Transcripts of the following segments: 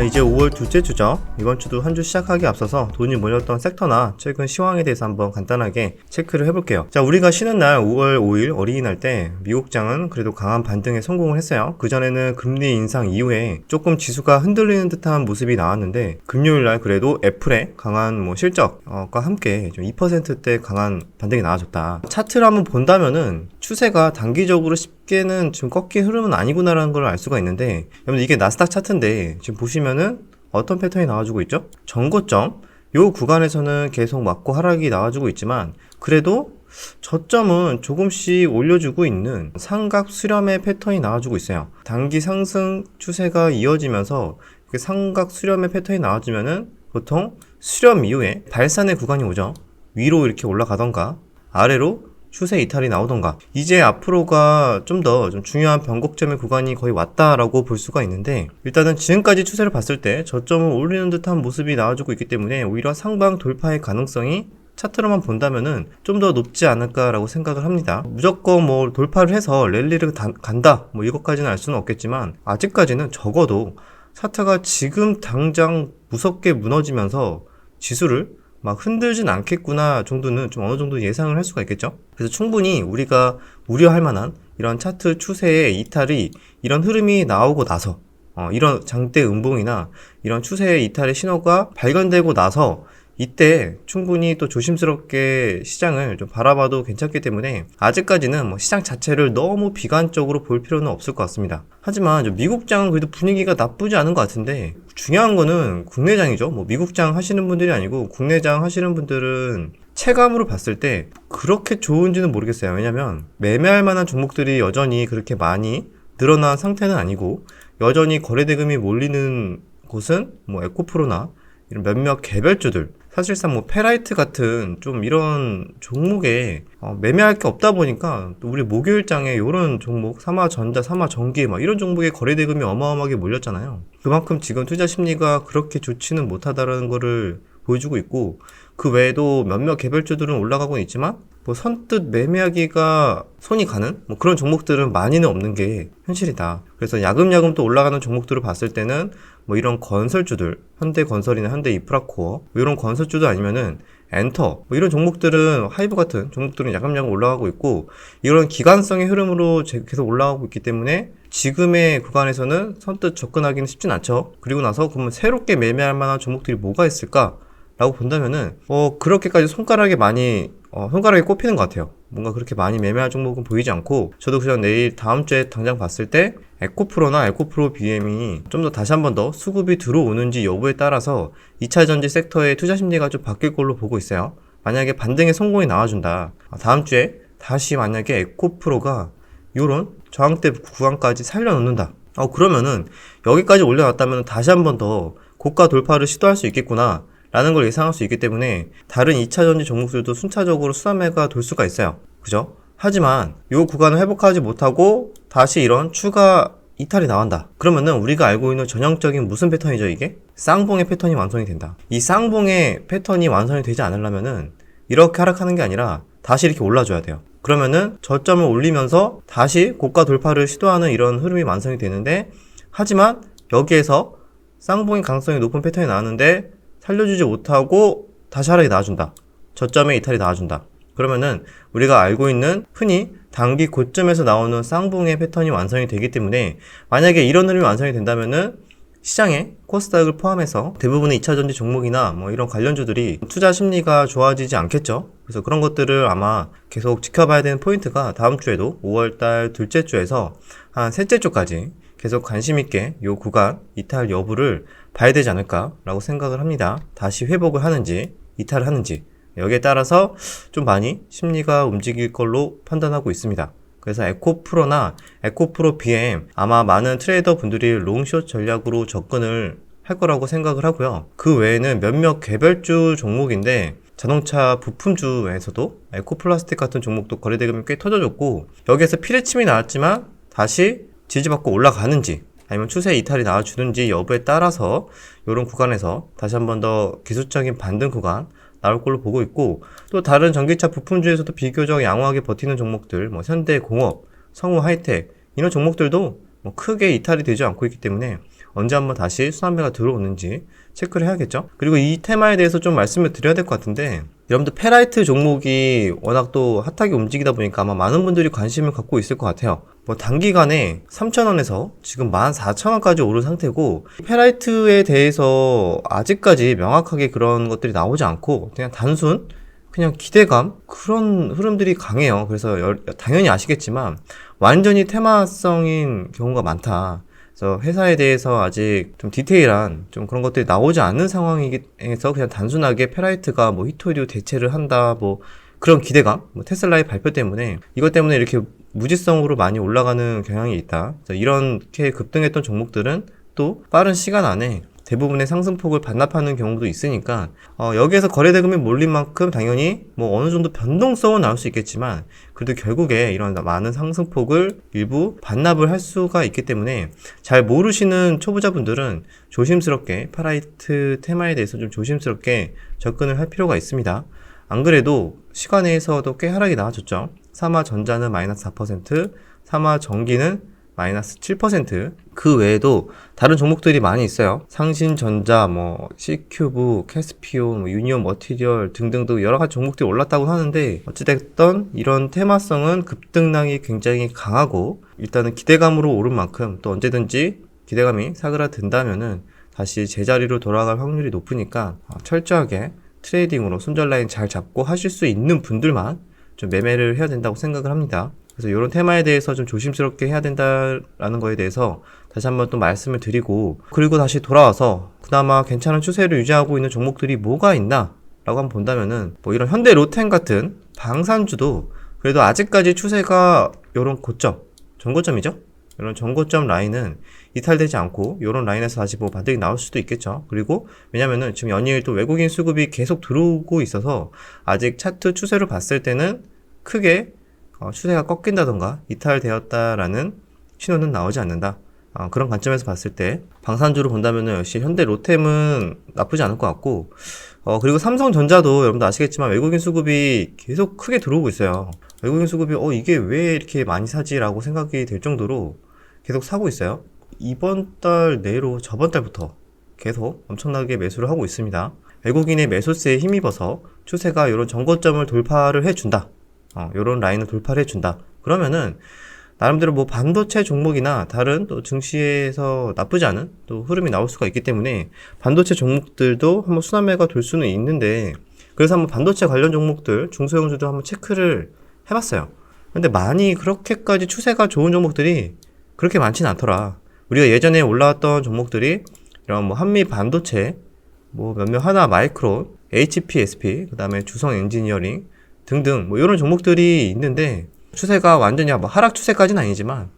이제 5월 둘째 주죠. 이번 주도 한 주 시작하기 앞서서 돈이 몰렸던 섹터나 최근 시황에 대해서 한번 간단하게 체크를 해볼게요. 자, 우리가 쉬는 날 5월 5일 어린이날 때 미국장은 그래도 강한 반등에 성공을 했어요. 그전에는 금리 인상 이후에 조금 지수가 흔들리는 듯한 모습이 나왔는데 금요일날 그래도 애플의 강한 실적과 함께 좀 2%대 강한 반등이 나와줬다. 차트를 한번 본다면은 추세가 단기적으로 쉽게는 지금 꺾인 흐름은 아니구나라는 걸 알 수가 있는데, 여러분 이게 나스닥 차트인데 지금 보시면은 어떤 패턴이 나와주고 있죠? 전고점 요 구간에서는 계속 맞고 하락이 나와주고 있지만 그래도 저점은 조금씩 올려주고 있는 삼각 수렴의 패턴이 나와주고 있어요. 단기 상승 추세가 이어지면서 삼각 수렴의 패턴이 나와주면은 보통 수렴 이후에 발산의 구간이 오죠. 위로 이렇게 올라가던가 아래로 추세 이탈이 나오던가. 이제 앞으로가 좀 더 중요한 변곡점의 구간이 거의 왔다라고 볼 수가 있는데, 일단은 지금까지 추세를 봤을 때 저점을 올리는 듯한 모습이 나와주고 있기 때문에 오히려 상방 돌파의 가능성이 차트로만 본다면은 좀 더 높지 않을까라고 생각을 합니다. 무조건 돌파를 해서 랠리를 간다 이것까지는 알 수는 없겠지만, 아직까지는 적어도 차트가 지금 당장 무섭게 무너지면서 지수를 막 흔들진 않겠구나 정도는 좀 어느 정도 예상을 할 수가 있겠죠. 그래서 충분히 우리가 우려할 만한 이런 차트 추세의 이탈이, 이런 흐름이 나오고 나서 이런 장대 음봉이나 이런 추세의 이탈의 신호가 발견되고 나서 이때 충분히 또 조심스럽게 시장을 좀 바라봐도 괜찮기 때문에 아직까지는 시장 자체를 너무 비관적으로 볼 필요는 없을 것 같습니다. 하지만 미국장은 그래도 분위기가 나쁘지 않은 것 같은데, 중요한 거는 국내장이죠. 미국장 하시는 분들이 아니고 국내장 하시는 분들은 체감으로 봤을 때 그렇게 좋은지는 모르겠어요. 왜냐면 매매할 만한 종목들이 여전히 그렇게 많이 늘어난 상태는 아니고, 여전히 거래대금이 몰리는 곳은 에코프로나 이런 몇몇 개별주들, 사실상 페라이트 같은 좀 이런 종목에 매매할 게 없다 보니까 또 우리 목요일장에 이런 종목, 삼화전자, 삼화전기 이런 종목에 거래대금이 어마어마하게 몰렸잖아요. 그만큼 지금 투자 심리가 그렇게 좋지는 못하다라는 거를 보여주고 있고, 그 외에도 몇몇 개별주들은 올라가고 있지만 선뜻 매매하기가 손이 가는 그런 종목들은 많이는 없는 게 현실이다. 그래서 야금야금 또 올라가는 종목들을 봤을 때는 이런 건설주들, 현대건설이나 현대인프라코어 이런 건설주도 아니면은 엔터 이런 종목들은, 하이브 같은 종목들은 야금야금 올라가고 있고, 이런 기관성의 흐름으로 계속 올라가고 있기 때문에 지금의 구간에서는 선뜻 접근하기는 쉽진 않죠. 그리고 나서 그러면 새롭게 매매할 만한 종목들이 뭐가 있을까? 라고 본다면은 그렇게까지 손가락이 꼽히는 것 같아요. 뭔가 그렇게 많이 매매할 종목은 보이지 않고, 저도 그냥 내일 다음 주에 당장 봤을 때 에코프로나 에코프로 BM이 좀 더 다시 한 번 더 수급이 들어오는지 여부에 따라서 2차전지 섹터의 투자 심리가 좀 바뀔 걸로 보고 있어요. 만약에 반등의 성공이 나와준다, 다음 주에 다시 만약에 에코프로가 요런 저항대 구간까지 살려놓는다, 그러면은 여기까지 올려놨다면 다시 한 번 더 고가 돌파를 시도할 수 있겠구나 라는 걸 예상할 수 있기 때문에 다른 2차전지 종목들도 순차적으로 수렴회가 돌 수가 있어요. 그죠? 하지만 이 구간을 회복하지 못하고 다시 이런 추가 이탈이 나온다. 그러면은 우리가 알고 있는 전형적인 무슨 패턴이죠, 이게? 쌍봉의 패턴이 완성이 된다. 이 쌍봉의 패턴이 완성이 되지 않으려면은 이렇게 하락하는 게 아니라 다시 이렇게 올라줘야 돼요. 그러면은 저점을 올리면서 다시 고가 돌파를 시도하는 이런 흐름이 완성이 되는데, 하지만 여기에서 쌍봉의 가능성이 높은 패턴이 나왔는데 살려주지 못하고 다시 하락이 나와준다. 저점의 이탈이 나와준다. 그러면은 우리가 알고 있는 흔히 단기 고점에서 나오는 쌍봉의 패턴이 완성이 되기 때문에, 만약에 이런 흐름이 완성이 된다면은 시장에 코스닥을 포함해서 대부분의 2차전지 종목이나 이런 관련주들이 투자 심리가 좋아지지 않겠죠. 그래서 그런 것들을 아마 계속 지켜봐야 되는 포인트가 다음 주에도 5월달 둘째 주에서 한 셋째 주까지 계속 관심있게 요 구간 이탈 여부를 봐야 되지 않을까라고 생각을 합니다. 다시 회복을 하는지 이탈을 하는지, 여기에 따라서 좀 많이 심리가 움직일 걸로 판단하고 있습니다. 그래서 에코프로나 에코프로 BM 아마 많은 트레이더 분들이 롱숏 전략으로 접근을 할 거라고 생각을 하고요. 그 외에는 몇몇 개별주 종목인데 자동차 부품주에서도 에코플라스틱 같은 종목도 거래대금이 꽤 터져줬고, 여기에서 피레침이 나왔지만 다시 지지받고 올라가는지 아니면 추세 이탈이 나와주는지 여부에 따라서 이런 구간에서 다시 한 번 더 기술적인 반등 구간 나올 걸로 보고 있고, 또 다른 전기차 부품주에서도 비교적 양호하게 버티는 종목들, 현대공업, 성우하이텍 이런 종목들도 크게 이탈이 되지 않고 있기 때문에 언제 한번 다시 순환매가 들어오는지 체크를 해야겠죠. 그리고 이 테마에 대해서 좀 말씀을 드려야 될 것 같은데, 여러분들 페라이트 종목이 워낙 또 핫하게 움직이다 보니까 아마 많은 분들이 관심을 갖고 있을 것 같아요. 뭐 단기간에 3,000원에서 지금 14,000원까지 오른 상태고, 페라이트에 대해서 아직까지 명확하게 그런 것들이 나오지 않고 그냥 단순 그냥 기대감 그런 흐름들이 강해요. 그래서 당연히 아시겠지만 완전히 테마성인 경우가 많다. 그래서 회사에 대해서 아직 좀 디테일한 좀 그런 것들이 나오지 않는 상황에서 그냥 단순하게 페라이트가 뭐 히토류 대체를 한다 뭐 그런 기대감, 뭐 테슬라의 발표 때문에 이것 때문에 이렇게 무지성으로 많이 올라가는 경향이 있다. 그래서 이렇게 급등했던 종목들은 또 빠른 시간 안에 대부분의 상승폭을 반납하는 경우도 있으니까 여기에서 거래대금이 몰린 만큼 당연히 뭐 어느 정도 변동성은 나올 수 있겠지만 그래도 결국에 이런 많은 상승폭을 일부 반납을 할 수가 있기 때문에 잘 모르시는 초보자분들은 조심스럽게 페라이트 테마에 대해서 좀 조심스럽게 접근을 할 필요가 있습니다. 안 그래도 시간에서도 꽤 하락이 나와줬죠. 삼화전자는 마이너스 4%, 삼화전기는 마이너스 7%. 그 외에도 다른 종목들이 많이 있어요. 상신전자, 뭐 C큐브, 캐스피오, 뭐 유니온 머티리얼 등등등 여러 가지 종목들이 올랐다고 하는데 어찌됐든 이런 테마성은 급등량이 굉장히 강하고 일단은 기대감으로 오른 만큼 또 언제든지 기대감이 사그라든다면은 다시 제자리로 돌아갈 확률이 높으니까 철저하게 트레이딩으로 손절 라인 잘 잡고 하실 수 있는 분들만 좀 매매를 해야 된다고 생각을 합니다. 그래서 이런 테마에 대해서 좀 조심스럽게 해야 된다라는 거에 대해서 다시 한번 또 말씀을 드리고, 그리고 다시 돌아와서 그나마 괜찮은 추세를 유지하고 있는 종목들이 뭐가 있나 라고 한번 본다면은 뭐 이런 현대 로템 같은 방산주도 그래도 아직까지 추세가 이런 고점, 전고점이죠. 이런 전고점 라인은 이탈되지 않고 이런 라인에서 다시 뭐 반등이 나올 수도 있겠죠. 그리고 왜냐면은 지금 연일 또 외국인 수급이 계속 들어오고 있어서 아직 차트 추세로 봤을 때는 크게 추세가 꺾인다던가 이탈되었다라는 신호는 나오지 않는다. 그런 관점에서 봤을 때 방산주로 본다면은 역시 현대 로템은 나쁘지 않을 것 같고, 그리고 삼성전자도 여러분도 아시겠지만 외국인 수급이 계속 크게 들어오고 있어요. 외국인 수급이 이게 왜 이렇게 많이 사지라고 생각이 될 정도로 계속 사고 있어요. 이번 달 내로 저번 달부터 계속 엄청나게 매수를 하고 있습니다. 외국인의 매수세에 힘입어서 추세가 이런 전고점을 돌파를 해준다. 요런 라인을 돌파를 해준다. 그러면은 나름대로 뭐 반도체 종목이나 다른 또 증시에서 나쁘지 않은 또 흐름이 나올 수가 있기 때문에 반도체 종목들도 한번 순환매가 돌 수는 있는데, 그래서 한번 반도체 관련 종목들 중소형주도 한번 체크를 해봤어요. 근데 많이 그렇게까지 추세가 좋은 종목들이 그렇게 많지는 않더라. 우리가 예전에 올라왔던 종목들이 이런 뭐 한미 반도체, 뭐 몇몇 하나 마이크론, HPSP, 그 다음에 주성 엔지니어링 등등 뭐 이런 종목들이 있는데 추세가 완전히 뭐 하락 추세까지는 아니지만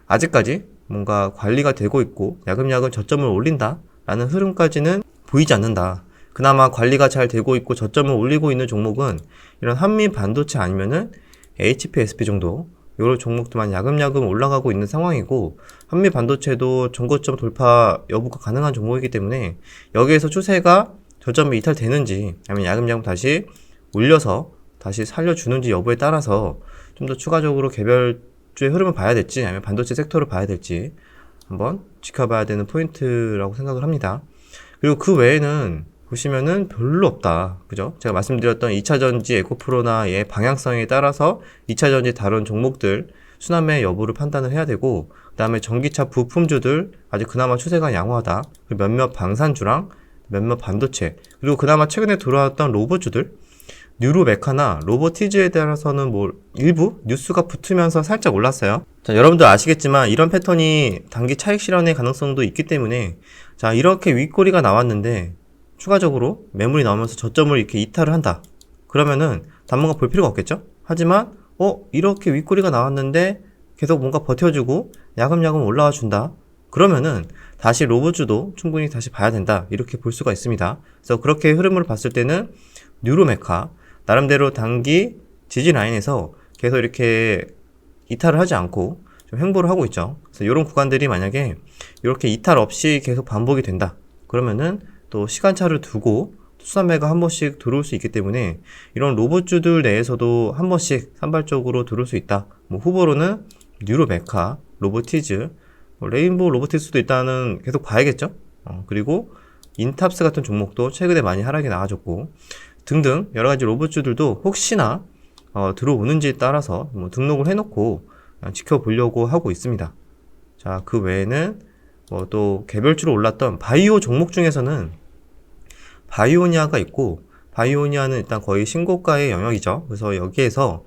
아직까지 뭔가 관리가 되고 있고 야금야금 저점을 올린다 라는 흐름까지는 보이지 않는다. 그나마 관리가 잘 되고 있고 저점을 올리고 있는 종목은 이런 한미 반도체 아니면은 HPSP 정도 이런 종목들만 야금야금 올라가고 있는 상황이고, 한미 반도체도 전고점 돌파 여부가 가능한 종목이기 때문에 여기에서 추세가 저점이 이탈되는지 아니면 야금야금 다시 올려서 다시 살려주는지 여부에 따라서 좀 더 추가적으로 개별주의 흐름을 봐야 될지 아니면 반도체 섹터를 봐야 될지 한번 지켜봐야 되는 포인트라고 생각을 합니다. 그리고 그 외에는 보시면은 별로 없다. 그죠? 제가 말씀드렸던 2차전지 에코프로나의 방향성에 따라서 2차전지 다른 종목들 순환매 여부를 판단을 해야 되고, 그 다음에 전기차 부품주들 아직 그나마 추세가 양호하다. 그리고 몇몇 방산주랑 몇몇 반도체, 그리고 그나마 최근에 들어왔던 로봇주들 뉴로메카나 로보티즈에 따라서는 뭐 일부 뉴스가 붙으면서 살짝 올랐어요. 자, 여러분들 아시겠지만 이런 패턴이 단기 차익 실현의 가능성도 있기 때문에, 자, 이렇게 윗꼬리가 나왔는데 추가적으로 매물이 나오면서 저점을 이렇게 이탈을 한다. 그러면은 당분간 볼 필요가 없겠죠? 하지만 이렇게 윗꼬리가 나왔는데 계속 뭔가 버텨주고 야금야금 올라와 준다. 그러면은 다시 로봇주도 충분히 다시 봐야 된다. 이렇게 볼 수가 있습니다. 그래서 그렇게 흐름을 봤을 때는 뉴로메카 나름대로 단기 지지 라인에서 계속 이렇게 이탈을 하지 않고 좀 횡보를 하고 있죠. 그래서 이런 구간들이 만약에 이렇게 이탈 없이 계속 반복이 된다. 그러면은 또 시간차를 두고 수산매가 한 번씩 들어올 수 있기 때문에 이런 로봇주들 내에서도 한 번씩 산발적으로 들어올 수 있다. 뭐 후보로는 뉴로메카, 로보티즈, 레인보우 로보틱스도 일단은 계속 봐야겠죠. 그리고 인탑스 같은 종목도 최근에 많이 하락이 나와줬고 등등 여러가지 로봇주들도 혹시나 들어오는지에 따라서 뭐 등록을 해놓고 지켜보려고 하고 있습니다. 자, 그 외에는 뭐 또 개별주로 올랐던 바이오 종목 중에서는 바이오니아가 있고, 바이오니아는 일단 거의 신고가의 영역이죠. 그래서 여기에서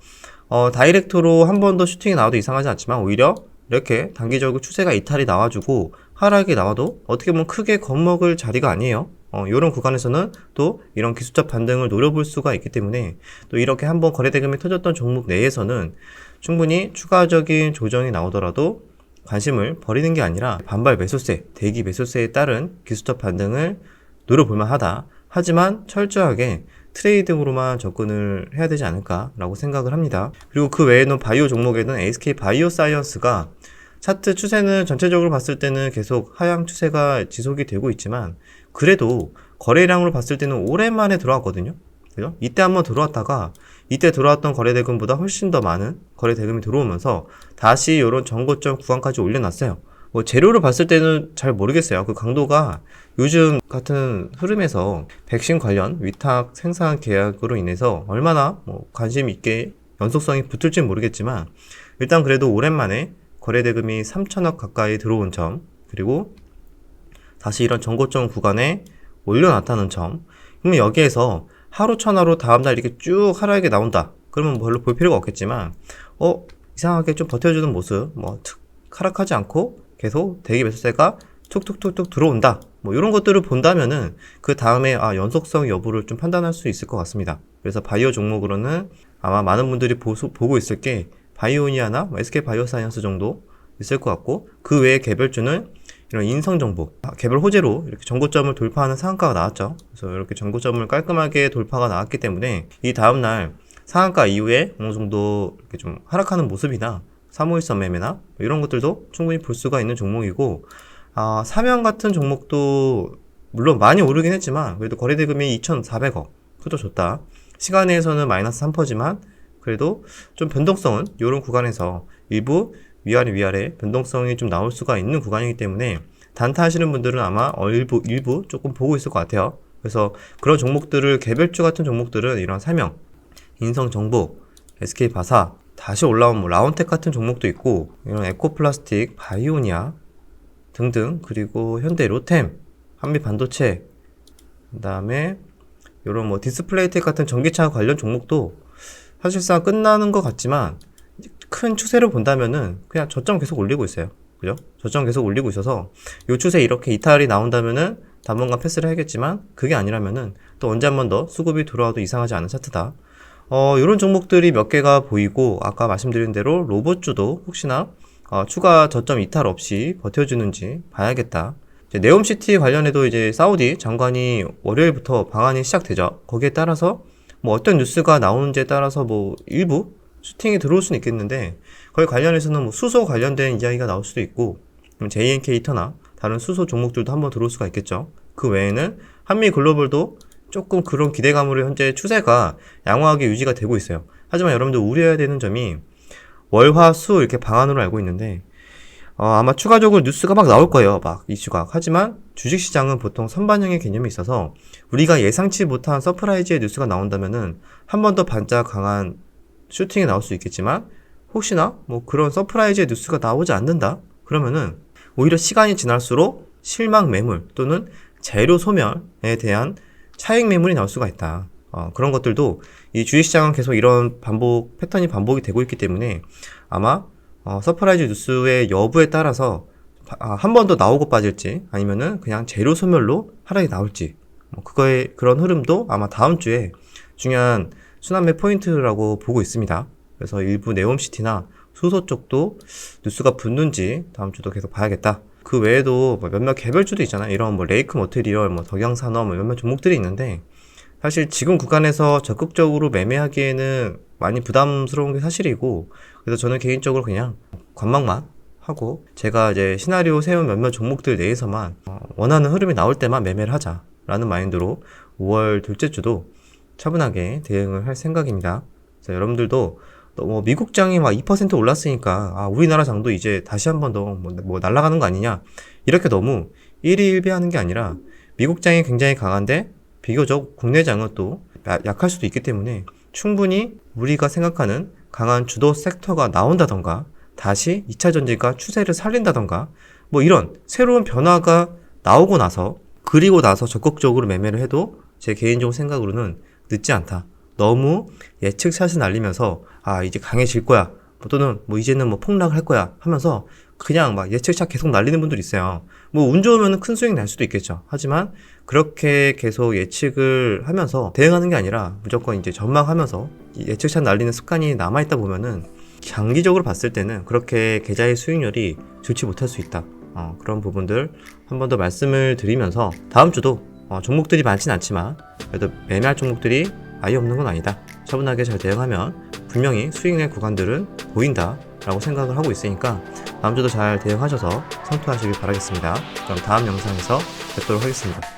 다이렉트로 한 번 더 슈팅이 나와도 이상하지 않지만 오히려 이렇게 단기적으로 추세가 이탈이 나와주고 하락이 나와도 어떻게 보면 크게 겁먹을 자리가 아니에요. 이런 구간에서는 또 이런 기술적 반등을 노려볼 수가 있기 때문에 또 이렇게 한번 거래대금이 터졌던 종목 내에서는 충분히 추가적인 조정이 나오더라도 관심을 버리는 게 아니라 반발 매수세, 대기 매수세에 따른 기술적 반등을 노려볼 만하다. 하지만 철저하게 트레이딩으로만 접근을 해야 되지 않을까라고 생각을 합니다. 그리고 그 외에는 바이오 종목에는 SK 바이오사이언스가 차트 추세는 전체적으로 봤을 때는 계속 하향 추세가 지속이 되고 있지만 그래도 거래량으로 봤을 때는 오랜만에 들어왔거든요. 그죠? 이때 한번 들어왔다가 이때 들어왔던 거래대금보다 훨씬 더 많은 거래대금이 들어오면서 다시 이런 전고점 구간까지 올려놨어요. 뭐 재료를 봤을 때는 잘 모르겠어요. 그 강도가 요즘 같은 흐름에서 백신 관련 위탁 생산 계약으로 인해서 얼마나 뭐 관심 있게 연속성이 붙을지 모르겠지만 일단 그래도 오랜만에 거래대금이 3천억 가까이 들어온 점, 그리고 다시 이런 전고점 구간에 올려놨다는 점. 그러면 여기에서 하루 천하로 다음날 이렇게 쭉 하락이 나온다. 그러면 별로 볼 필요가 없겠지만 이상하게 좀 버텨주는 모습, 뭐 툭 하락하지 않고 계속 대기 매수세가 툭툭툭툭 들어온다. 뭐 이런 것들을 본다면은 그 다음에 연속성 여부를 좀 판단할 수 있을 것 같습니다. 그래서 바이오 종목으로는 아마 많은 분들이 보고 있을 게 바이오니아나 SK 바이오사이언스 정도 있을 것 같고, 그 외에 개별주는 이런 인성정보, 개별 호재로 이렇게 전고점을 돌파하는 상한가가 나왔죠. 그래서 이렇게 전고점을 깔끔하게 돌파가 나왔기 때문에 이 다음날 상한가 이후에 어느 정도 이렇게 좀 하락하는 모습이나 사모일선 매매나 이런 것들도 충분히 볼 수가 있는 종목이고, 사명 같은 종목도 물론 많이 오르긴 했지만 그래도 거래대금이 2,400억, 그것도 좋다. 시간에서는 마이너스 3%지만 그래도 좀 변동성은 이런 구간에서 일부 위아래 변동성이 좀 나올 수가 있는 구간이기 때문에 단타 하시는 분들은 아마 일부 조금 보고 있을 것 같아요. 그래서 그런 종목들을, 개별주 같은 종목들은 이런 사명, 인성정보, SK바사, 다시 올라온 뭐 라운텍 같은 종목도 있고, 이런 에코플라스틱, 바이오니아 등등, 그리고 현대 로템, 한미반도체, 그 다음에 이런 뭐 디스플레이텍 같은 전기차 관련 종목도 사실상 끝나는 것 같지만 큰 추세를 본다면은 그냥 저점 계속 올리고 있어요. 그죠? 저점 계속 올리고 있어서 이 추세 이렇게 이탈이 나온다면은 당분간 패스를 해야겠지만 그게 아니라면은 또 언제 한 번 더 수급이 들어와도 이상하지 않은 차트다. 이런 종목들이 몇 개가 보이고, 아까 말씀드린 대로 로봇주도 혹시나 추가 저점 이탈 없이 버텨주는지 봐야겠다. 이제 네옴시티 관련해도 이제 사우디 장관이 월요일부터 방한이 시작되죠. 거기에 따라서 뭐 어떤 뉴스가 나오는지에 따라서 뭐 일부 슈팅이 들어올 수는 있겠는데, 거기 관련해서는 뭐 수소 관련된 이야기가 나올 수도 있고, JNK 히터나 다른 수소 종목들도 한번 들어올 수가 있겠죠. 그 외에는 한미 글로벌도 조금 그런 기대감으로 현재 추세가 양호하게 유지가 되고 있어요. 하지만 여러분들 우려해야 되는 점이 월, 화, 수 이렇게 방안으로 알고 있는데 아마 추가적으로 뉴스가 막 나올 거예요. 막 이슈가. 하지만 주식시장은 보통 선반영의 개념이 있어서 우리가 예상치 못한 서프라이즈의 뉴스가 나온다면은 한 번 더 반짝 강한 슈팅이 나올 수 있겠지만, 혹시나 뭐 그런 서프라이즈의 뉴스가 나오지 않는다? 그러면은 오히려 시간이 지날수록 실망 매물 또는 재료 소멸에 대한 차익 매물이 나올 수가 있다. 그런 것들도 이 주식시장은 계속 이런 패턴이 반복이 되고 있기 때문에 아마 서프라이즈 뉴스의 여부에 따라서 한 번 더 나오고 빠질지 아니면은 그냥 재료 소멸로 하락이 나올지, 그런 흐름도 아마 다음 주에 중요한 순환매 포인트라고 보고 있습니다. 그래서 일부 네옴시티나 수소 쪽도 뉴스가 붙는지 다음 주도 계속 봐야겠다. 그 외에도 뭐 몇몇 개별주도 있잖아요. 이런 뭐 레이크 머티리얼, 뭐 덕양산업, 몇몇 종목들이 있는데 사실 지금 구간에서 적극적으로 매매하기에는 많이 부담스러운 게 사실이고, 그래서 저는 개인적으로 그냥 관망만 하고 제가 이제 시나리오 세운 몇몇 종목들 내에서만 원하는 흐름이 나올 때만 매매를 하자라는 마인드로 5월 둘째 주도 차분하게 대응을 할 생각입니다. 그래서 여러분들도 미국 장이 막 2% 올랐으니까 우리나라 장도 이제 다시 한 번 더 뭐 날아가는 거 아니냐 이렇게 너무 일희일비하는 게 아니라 미국 장이 굉장히 강한데 비교적 국내 장은 또 약할 수도 있기 때문에 충분히 우리가 생각하는 강한 주도 섹터가 나온다던가 다시 2차 전지가 추세를 살린다던가 뭐 이런 새로운 변화가 나오고 나서 그리고 나서 적극적으로 매매를 해도 제 개인적인 생각으로는 늦지 않다. 너무 예측샷을 날리면서 이제 강해질 거야 또는 이제는 폭락을 할 거야 하면서 그냥 막 예측샷 계속 날리는 분들 있어요. 운 좋으면 큰 수익 날 수도 있겠죠. 하지만 그렇게 계속 예측을 하면서 대응하는 게 아니라 무조건 이제 전망하면서 예측샷 날리는 습관이 남아있다 보면은 장기적으로 봤을 때는 그렇게 계좌의 수익률이 좋지 못할 수 있다. 그런 부분들 한 번 더 말씀을 드리면서 다음 주도 종목들이 많진 않지만 그래도 매매할 종목들이 아예 없는 건 아니다. 차분하게 잘 대응하면 분명히 수익 낼 구간들은 보인다 라고 생각을 하고 있으니까 다음 주도 잘 대응하셔서 성투하시길 바라겠습니다. 그럼 다음 영상에서 뵙도록 하겠습니다.